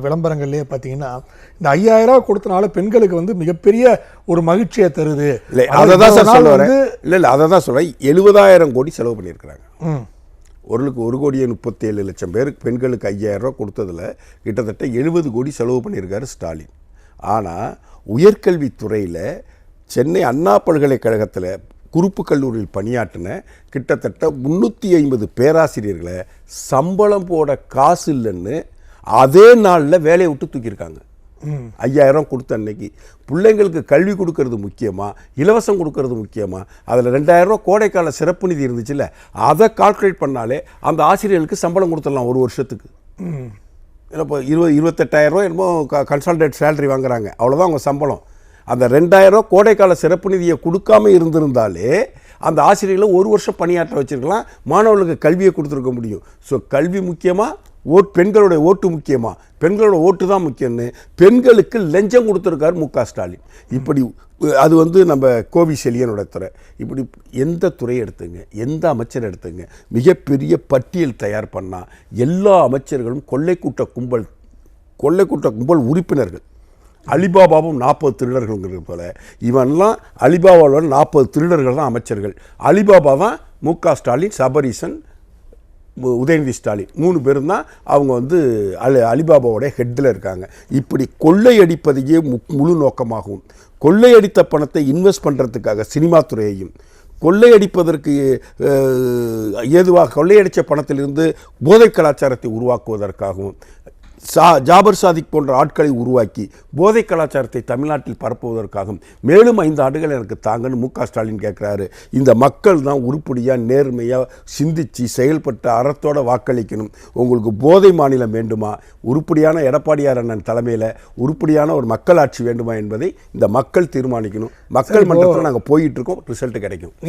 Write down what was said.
விளம்பரங்கள்லேயே பார்த்தீங்கன்னா இந்த 5000 ரூபா கொடுத்தனால பெண்களுக்கு வந்து மிகப்பெரிய ஒரு மகிழ்ச்சியை தருது. அதை தான் சார் சொல்ல வரேன். இல்லை அதை தான் சொல்கிறேன். 70,000 கோடி செலவு பண்ணியிருக்கிறாங்க. 1,37 லட்சம் பேருக்கு பெண்களுக்கு 5000 ரூபா கொடுத்ததில் கிட்டத்தட்ட 70 கோடி செலவு பண்ணியிருக்காரு ஸ்டாலின். ஆனால் உயர்கல்வித்துறையில் சென்னை அண்ணா பல்கலைக்கழகத்தில் குறுப்பு கல்லூரியில் பணியாற்றின கிட்டத்தட்ட 350 பேராசிரியர்களை சம்பளம் போட காசு இல்லைன்னு அதே நாளில் வேலையை விட்டு தூக்கியிருக்காங்க. 5000 கொடுத்த அன்னைக்கு பிள்ளைங்களுக்கு கல்வி கொடுக்கறது முக்கியமா, இலவசம் கொடுக்கறது முக்கியமா? அதில் 2000 ரூபா கோடைக்கால சிறப்பு நிதி இருந்துச்சுல்ல, அதை கால்குலேட் பண்ணாலே அந்த ஆசிரியர்களுக்கு சம்பளம் கொடுத்துடலாம் ஒரு வருஷத்துக்கு. இப்போ 28,000 ரூபா என்னமோ கன்சால்டேட் சேலரி வாங்குறாங்க, அவ்வளோதான் அவங்க சம்பளம். அந்த 2000 ரூபா கோடைக்கால சிறப்பு நிதியை கொடுக்காம இருந்திருந்தாலே அந்த ஆசிரியர்களை ஒரு வருஷம் பணியாற்ற வச்சிருக்கலாம், மாணவர்களுக்கு கல்வியை கொடுத்துருக்க முடியும். ஸோ கல்வி முக்கியமாக, பெண்களுடைய ஓட்டு முக்கியமா? பெண்களோட ஓட்டு தான் முக்கியம்னு பெண்களுக்கு லஞ்சம் கொடுத்துருக்காரு மு.க. ஸ்டாலின். இப்படி அது வந்து நம்ம கோவி செலியனோட துறை. இப்படி எந்த துறையை எடுத்துங்க, எந்த அமைச்சர் எடுத்துங்க, மிகப்பெரிய பட்டியல் தயார் பண்ணால் எல்லா அமைச்சர்களும் கொள்ளைக்கூட்ட கும்பல் உறுப்பினர்கள். அலிபாபாவும் 40 திருடர்கள்ங்கிறது போல இவன்லாம் அலிபாபாவோட 40 திருடர்கள் தான் அமைச்சர்கள். அலிபாபா தான் மு.க. ஸ்டாலின், சபரீசன், உதயநிதி ஸ்டாலின் 3 பேரும் தான் அவங்க வந்து அலிபாபாவோட ஹெட்டில் இருக்காங்க. இப்படி கொள்ளையடிப்பதையே முழு நோக்கமாகவும், கொள்ளையடித்த பணத்தை இன்வெஸ்ட் பண்ணுறதுக்காக சினிமா துறையையும், கொள்ளையடிப்பதற்கு ஏதுவாக கொள்ளையடித்த பணத்திலிருந்து போதை கலாச்சாரத்தை உருவாக்குவதற்காகவும், ஜாபர் சாதிக் போன்ற ஆட்களை உருவாக்கி போதை கலாச்சாரத்தை தமிழ்நாட்டில் பரப்புவதற்காகவும் மேலும் 5 ஆண்டுகள் எனக்கு தாங்கன்னு மு.க. ஸ்டாலின் கேட்குறாரு. இந்த மக்கள் தான் உருப்படியாக நேர்மையாக சிந்தித்து செயல்பட்ட அறத்தோட வாக்களிக்கணும். உங்களுக்கு போதை மாநிலம் வேண்டுமா, உருப்படியான எடப்பாடியார் அண்ணன் தலைமையில் உருப்படியான ஒரு மக்களாட்சி வேண்டுமா என்பதை இந்த மக்கள் தீர்மானிக்கணும். மக்கள் மன்றத்தில் நாங்கள் போயிட்டு இருக்கோம், ரிசல்ட் கிடைக்கும்.